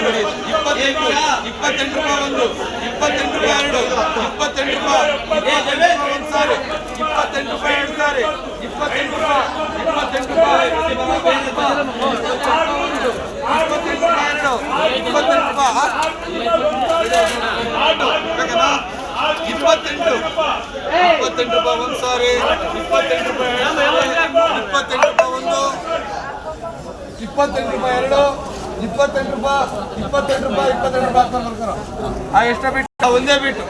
28 ರೂಪಾಯಿ ಒಂದು 28 ರೂಪಾಯಿ ಎರಡು 28 ರೂಪಾಯಿ 1 ಸಾರಿ 28 ರೂಪಾಯಿ 2 ಸಾರಿ 28 ರೂಪಾಯಿ 28 ರೂಪಾಯಿ 28 ರೂಪಾಯಿ 1 ಸಾರಿ 28 ರೂಪಾಯಿ 28 ರೂಪಾಯಿ ಒಂದು 28 ರೂಪಾಯಿ ಎರಡು 28 ರೂಪಾಯಿ 22 ರೂಪಾಯಿ 22 ರೂಪಾಯಿ ಬರ್ತಾರ ಎಷ್ಟ ಬಿಟ್ಟು ಒಂದೇ ಬಿಟ್ಟು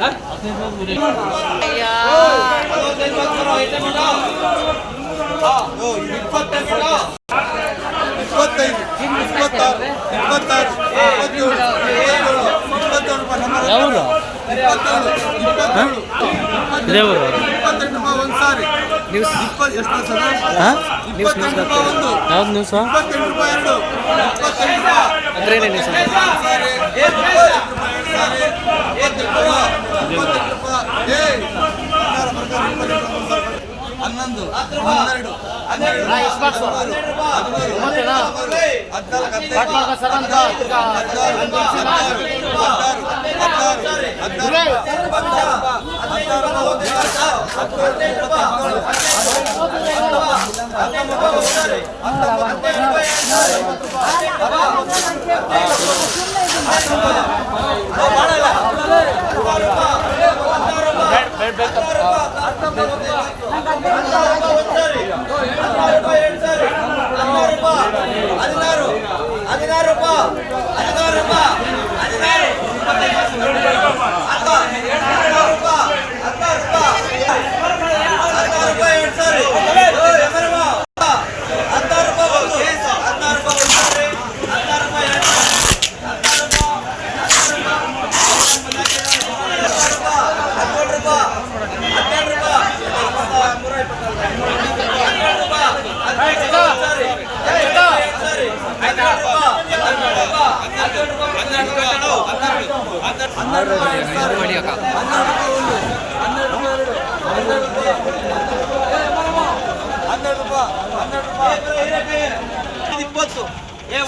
25 ಒಂದು ಸಾರಿ ನ್ಯೂಸ್ ಎಷ್ಟು ಸರ್ ನ್ಯೂಸ್ ಒಂದು ಯಾವ್ದು ನ್ಯೂಸ್ 28 ರೂಪಾಯಿ ಎರಡು 28 ರೂಪಾಯಿ ಅದ್ರೇನೇ ನ್ಯೂಸ್ ಹನ್ನೊಂದು 12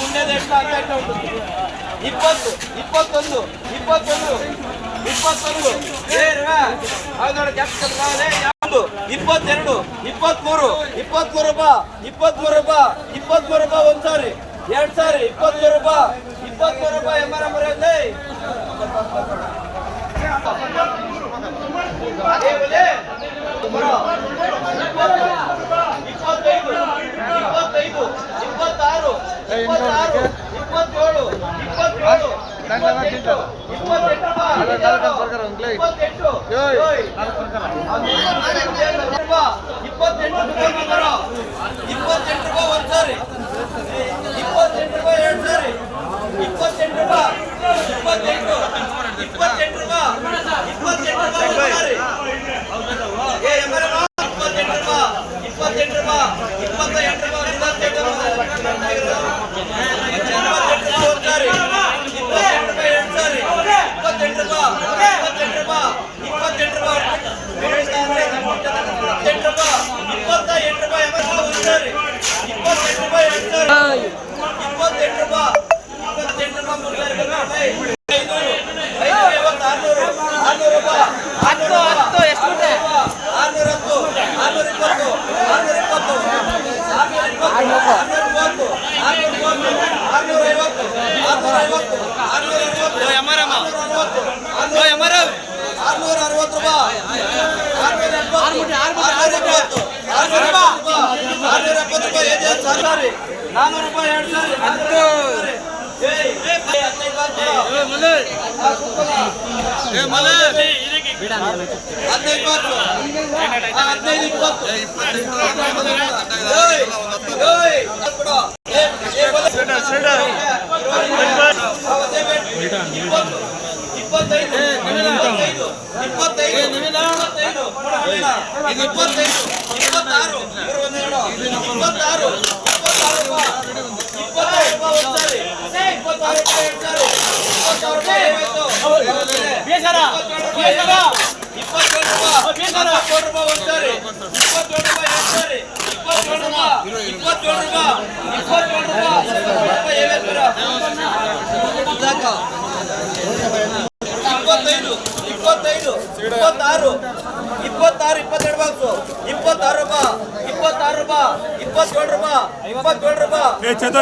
ఉండేది ఎట్లా అంటే ఉంటుంది 20 21 21 21 ಅದರ ಕ್ಯಾಪಿಟಲ್ ಕಾಲೇ 22 23 23 ರೂಪಾಯಿ 23 ರೂಪಾಯಿ 23 ರೂಪಾಯಿ ಒಂದು ಸಾರಿ 2 ಸಾರಿ 23 ರೂಪಾಯಿ ಎಂಬರಮರೇ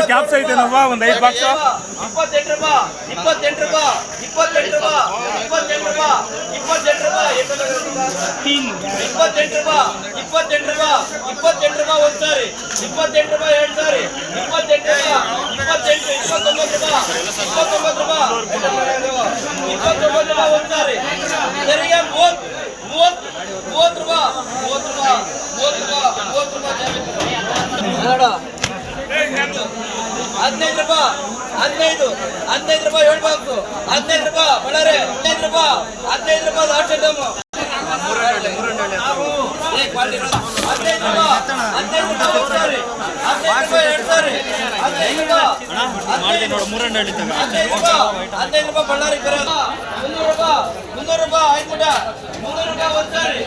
ಕ್ಯಾಪ್ಸ್ ಐತೆನಲ್ವಾ ಒಂದು 5 ಬಾಕ್ಸ್ 28 ರೂಪಾಯಿ 28 ರೂಪಾಯಿ 28 ರೂಪಾಯಿ 28 ರೂಪಾಯಿ 28 ರೂಪಾಯಿ 28 ರೂಪಾಯಿ 28 ರೂಪಾಯಿ ಒಂದ್ಸಾರಿ 28 ರೂಪಾಯಿ ಎರಡು ಸಾರಿ 28 ರೂಪಾಯಿ 29 ರೂಪಾಯಿ 29 ರೂಪಾಯಿ ಒಂದ್ಸಾರಿ ಸರಿಗೆ 30 ರೂಪಾಯಿ 15 ರೂಪಾಯಿ 7 ಬಾಕ್ಸು 15 ರೂಪಾಯಿ ಬಳ್ಳಾರಿ 15 ರೂಪಾಯಿ ಲಾಸ್ಟ್ ಐಟಮ್ 15 ರೂಪಾಯಿ 15 ರೂಪಾಯಿ 2 ಸಾರಿ 15 ರೂಪಾಯಿ ಬಳ್ಳಾರಿ 300 ರೂಪಾಯಿ 5 300 ರೂಪಾಯಿ 1 ಸಾರಿ